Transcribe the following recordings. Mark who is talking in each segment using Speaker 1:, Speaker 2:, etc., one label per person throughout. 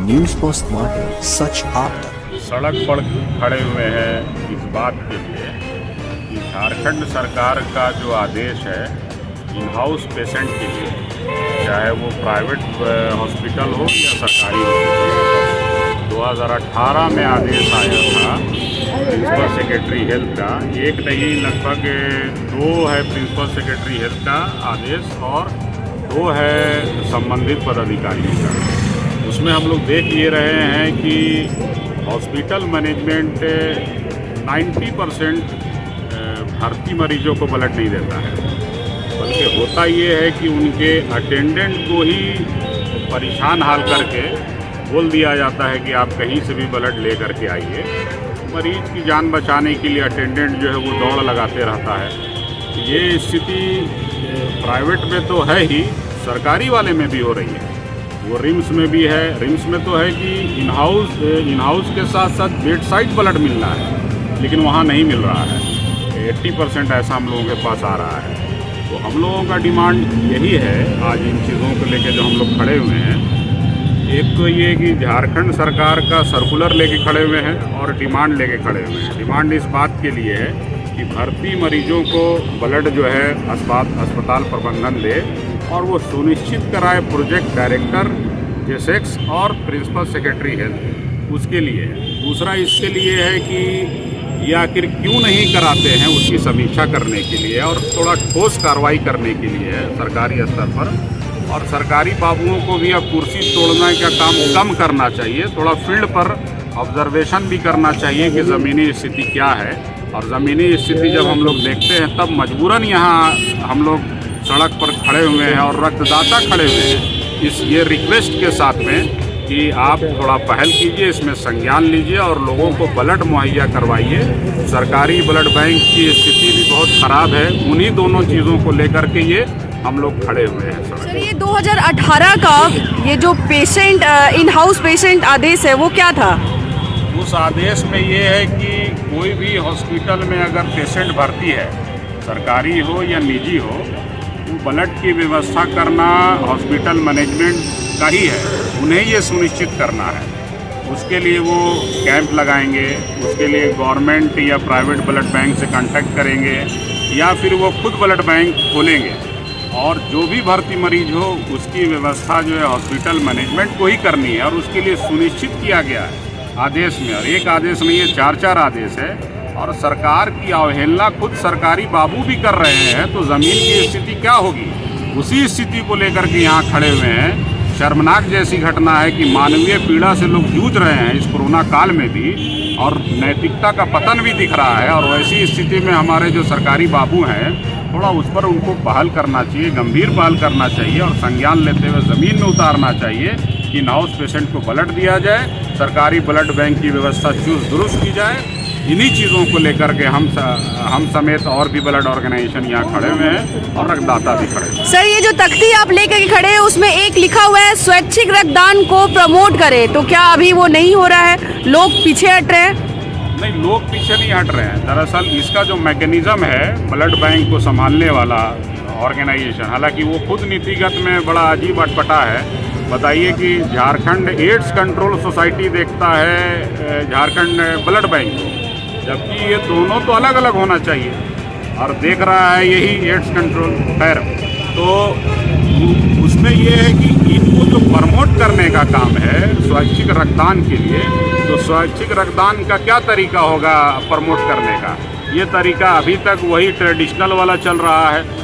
Speaker 1: News postmortem सच आप तक।
Speaker 2: सड़क पर खड़े हुए हैं इस बात के लिए कि झारखंड सरकार का जो आदेश है इन हाउस पेशेंट के लिए, चाहे वो प्राइवेट हॉस्पिटल हो या सरकारी हॉस्पिटल, 2018 में आदेश आया था प्रिंसिपल सेक्रेटरी हेल्थ का। एक नहीं, लगभग 2 है प्रिंसिपल सेक्रेटरी हेल्थ का आदेश और 2 है संबंधित पदाधिकारियों का। उसमें हम लोग देख ये रहे हैं कि हॉस्पिटल मैनेजमेंट 90% भर्ती मरीजों को ब्लड नहीं देता है, बल्कि होता ये है कि उनके अटेंडेंट को ही परेशान हाल करके बोल दिया जाता है कि आप कहीं से भी ब्लड ले करके आइए। मरीज की जान बचाने के लिए अटेंडेंट जो है वो दौड़ लगाते रहता है। ये स्थिति प्राइवेट में तो है ही, सरकारी वाले में भी हो रही है। वो रिम्स में भी है। रिम्स में तो है कि इन हाउस के साथ साथ बेड साइड ब्लड मिलना है, लेकिन वहाँ नहीं मिल रहा है। 80% ऐसा हम लोगों के पास आ रहा है। तो हम लोगों का डिमांड यही है आज इन चीज़ों को लेकर जो हम लोग खड़े हुए हैं। एक तो ये कि झारखंड सरकार का सर्कुलर लेके खड़े हुए हैं और डिमांड लेके खड़े हुए हैं। डिमांड इस बात के लिए है कि भर्ती मरीजों को ब्लड जो है अस्पताल प्रबंधन दे और वो सुनिश्चित कराए प्रोजेक्ट डायरेक्टर जेसेक्स और प्रिंसिपल सेक्रेटरी हेल्थ, उसके लिए है। दूसरा इसके लिए है कि ये आखिर क्यों नहीं कराते हैं, उसकी समीक्षा करने के लिए और थोड़ा ठोस कार्रवाई करने के लिए है सरकारी स्तर पर। और सरकारी बाबुओं को भी अब कुर्सी तोड़ने का काम कम करना चाहिए, थोड़ा फील्ड पर ऑब्जर्वेशन भी करना चाहिए कि ज़मीनी स्थिति क्या है। और ज़मीनी स्थिति जब हम लोग देखते हैं तब मजबूरन यहाँ हम लोग सड़क पर खड़े हुए हैं और रक्तदाता खड़े हुए हैं इस ये रिक्वेस्ट के साथ में कि आप थोड़ा पहल कीजिए, इसमें संज्ञान लीजिए और लोगों को ब्लड मुहैया करवाइए। सरकारी ब्लड बैंक की स्थिति भी बहुत ख़राब है। उन्हीं दोनों चीज़ों को लेकर के ये हम लोग खड़े हुए हैं।
Speaker 3: सर, ये 2018 का ये जो पेशेंट इन हाउस पेशेंट आदेश है वो क्या था?
Speaker 2: उस आदेश में ये है कि कोई भी हॉस्पिटल में अगर पेशेंट भर्ती है, सरकारी हो या निजी हो, वो ब्लड की व्यवस्था करना हॉस्पिटल मैनेजमेंट का ही है। उन्हें ये सुनिश्चित करना है। उसके लिए वो कैंप लगाएंगे, उसके लिए गवर्नमेंट या प्राइवेट ब्लड बैंक से कांटेक्ट करेंगे या फिर वो खुद ब्लड बैंक खोलेंगे और जो भी भर्ती मरीज हो उसकी व्यवस्था जो है हॉस्पिटल मैनेजमेंट को ही करनी है। और उसके लिए सुनिश्चित किया गया है आदेश में, और एक आदेश नहीं है, 4 आदेश है। और सरकार की अवहेलना खुद सरकारी बाबू भी कर रहे हैं, तो ज़मीन की स्थिति क्या होगी, उसी स्थिति को लेकर के यहाँ खड़े हुए हैं। शर्मनाक जैसी घटना है कि मानवीय पीड़ा से लोग जूझ रहे हैं इस कोरोना काल में भी, और नैतिकता का पतन भी दिख रहा है। और वैसी स्थिति में हमारे जो सरकारी बाबू हैं, थोड़ा उस पर उनको पहल करना चाहिए, गंभीर पहल करना चाहिए और संज्ञान लेते हुए ज़मीन में उतारना चाहिए कि इन हाउस पेशेंट को ब्लड दिया जाए, सरकारी ब्लड बैंक की व्यवस्था चुस्त दुरुस्त की जाए। इन्हीं चीज़ों को लेकर के हम समेत और भी ब्लड ऑर्गेनाइजेशन यहाँ खड़े हुए हैं और रक्तदाता भी खड़े हैं।
Speaker 3: सर, ये जो तख्ती आप लेकर के खड़े हैं उसमें एक लिखा हुआ है स्वैच्छिक रक्तदान को प्रमोट करें, तो क्या अभी वो नहीं हो रहा है? लोग पीछे हट रहे हैं?
Speaker 2: नहीं, लोग पीछे नहीं हट रहे हैं। दरअसल इसका जो मैकेनिज़्म है ब्लड बैंक को संभालने वाला ऑर्गेनाइजेशन, हालांकि वो खुद नीतिगत में बड़ा अजीब अटपटा है। बताइए कि झारखंड एड्स कंट्रोल सोसाइटी देखता है झारखंड ब्लड बैंक को, जबकि ये दोनों तो अलग अलग होना चाहिए, और देख रहा है यही एड्स कंट्रोल। खैर, तो उसमें ये है कि इनको जो प्रमोट करने का काम है स्वैच्छिक रक्तदान के लिए, तो स्वैच्छिक रक्तदान का क्या तरीका होगा प्रमोट करने का? ये तरीका अभी तक वही ट्रेडिशनल वाला चल रहा है।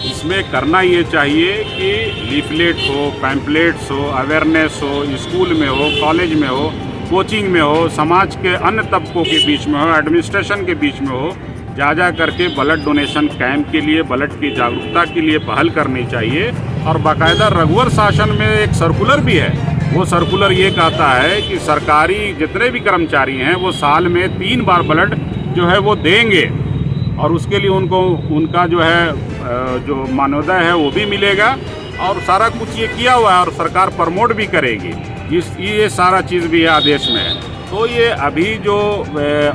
Speaker 2: इसमें करना ये चाहिए कि लीफलेट हो, पैम्पलेट्स हो, अवेयरनेस हो, स्कूल में हो, कॉलेज में हो, कोचिंग में हो, समाज के अन्य तबकों के बीच में हो, एडमिनिस्ट्रेशन के बीच में हो, जा करके ब्लड डोनेशन कैंप के लिए, ब्लड की जागरूकता के लिए पहल करनी चाहिए। और बाकायदा रघुवर शासन में एक सर्कुलर भी है। वो सर्कुलर ये कहता है कि सरकारी जितने भी कर्मचारी हैं वो साल में 3 बार ब्लड जो है वो देंगे, और उसके लिए उनको उनका जो है जो मानोदय है वो भी मिलेगा, और सारा कुछ ये किया हुआ है और सरकार प्रमोट भी करेगी। ये सारा चीज़ भी है आदेश में है। तो ये अभी जो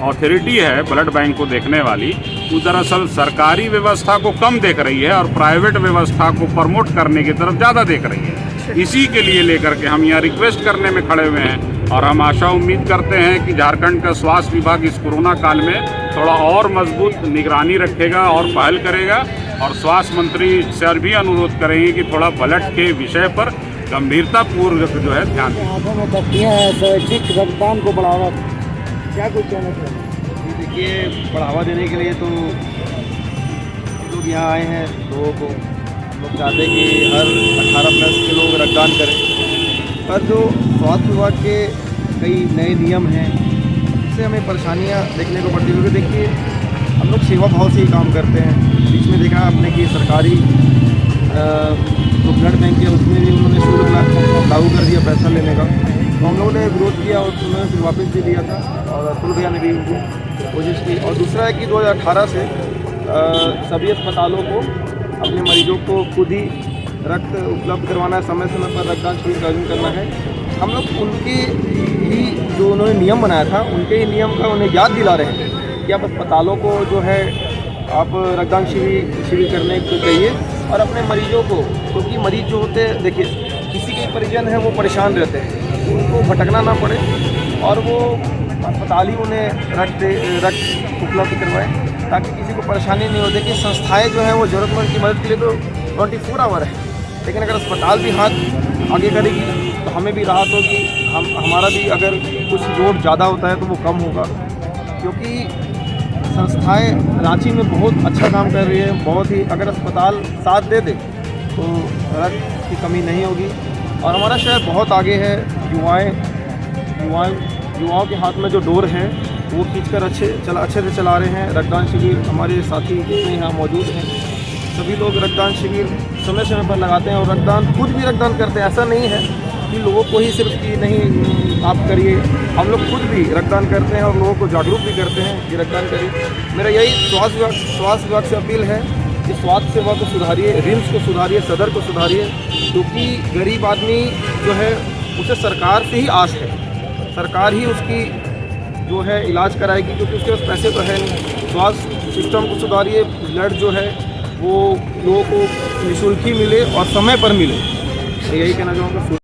Speaker 2: अथॉरिटी है ब्लड बैंक को देखने वाली, वो दरअसल सरकारी व्यवस्था को कम देख रही है और प्राइवेट व्यवस्था को प्रमोट करने की तरफ ज़्यादा देख रही है। इसी के लिए लेकर के हम यहाँ रिक्वेस्ट करने में खड़े हुए हैं और हम आशा उम्मीद करते हैं कि झारखंड का स्वास्थ्य विभाग इस कोरोना काल में थोड़ा और मजबूत निगरानी रखेगा और पहल करेगा, और स्वास्थ्य मंत्री से भी अनुरोध करेंगे कि थोड़ा ब्लड के विषय पर गंभीरतापूर्वक जो है ध्यान दें।
Speaker 4: आंखों में पट्टियाँ हैं, स्वैच्छिक रक्तदान को बढ़ावा, क्या कुछ कहना चाहिए?
Speaker 5: देखिए, बढ़ावा देने के लिए तो लोग यहाँ आए हैं, लोगों को लोग चाहते हैं कि हर 18 प्लस के लोग रक्तदान करें, पर जो स्वास्थ्य विभाग के कई नए नियम हैं उससे हमें परेशानियाँ देखने को पड़ती है। क्योंकि देखिए, हम लोग सेवा भाव से ही काम करते हैं। बीच में देखा आपने कि सरकारी जो ब्लड बैंक है उसमें भी उन्होंने शुल्क लागू कर दिया पैसा लेने का, तो हम लोगों ने विरोध किया और उन्होंने फिर वापस भी दिया था, और अतुल भैया ने भी उनको कोशिश की। और दूसरा है कि 2018 से सभी अस्पतालों को अपने मरीजों को खुद ही रक्त उपलब्ध करवाना है, समय समय पर रक्तदान शिविर का आयोजन करना है। हम लोग उनके ही जो उन्होंने नियम बनाया था, उनके ही नियम का उन्हें याद दिला रहे हैं कि आप अस्पतालों को जो है आप रक्तदान शिविर करने को चाहिए, और अपने मरीजों को, क्योंकि मरीज जो होते हैं, देखिए किसी के परिजन है वो परेशान रहते हैं, उनको भटकना ना पड़े और वो अस्पताल ही उन्हें रक्त उपलब्ध करवाएं, ताकि किसी को परेशानी नहीं हो। देखिए, संस्थाएं जो हैं वो ज़रूरतमंद की मदद के लिए तो 24 आवर है, लेकिन अगर अस्पताल भी हाथ आगे करेगी तो हमें भी राहत होगी, हमारा भी अगर कुछ लोड ज़्यादा होता है तो वो कम होगा। क्योंकि संस्थाएं रांची में बहुत अच्छा काम कर रही है, बहुत ही, अगर अस्पताल साथ दे दे तो रक्त की कमी नहीं होगी। और हमारा शहर बहुत आगे है, युवाओं के हाथ में जो डोर है वो खींचकर अच्छे से चला रहे हैं। रक्तदान शिविर हमारे साथी जितने यहाँ मौजूद हैं सभी लोग रक्तदान शिविर समय समय पर लगाते हैं, और रक्तदान खुद भी रक्तदान करते हैं। ऐसा नहीं है कि लोगों को ही सिर्फ कि नहीं आप करिए, हम लोग खुद भी रक्तदान करते हैं और लोगों को जागरूक भी करते हैं कि रक्तदान करिए। मेरा यही स्वास्थ्य विभाग से अपील है कि स्वास्थ्य सेवा को सुधारिए, रिम्स को सुधारिए, सदर को सुधारिए, क्योंकि गरीब आदमी जो है उसे सरकार से ही आस है, सरकार ही उसकी जो है इलाज कराएगी, क्योंकि उसके पास पैसे तो है नहीं। स्वास्थ्य सिस्टम को सुधारिए, ब्लड जो है वो लोगों को निःशुल्क ही मिले और समय पर मिले, यही कहना चाहूँगा।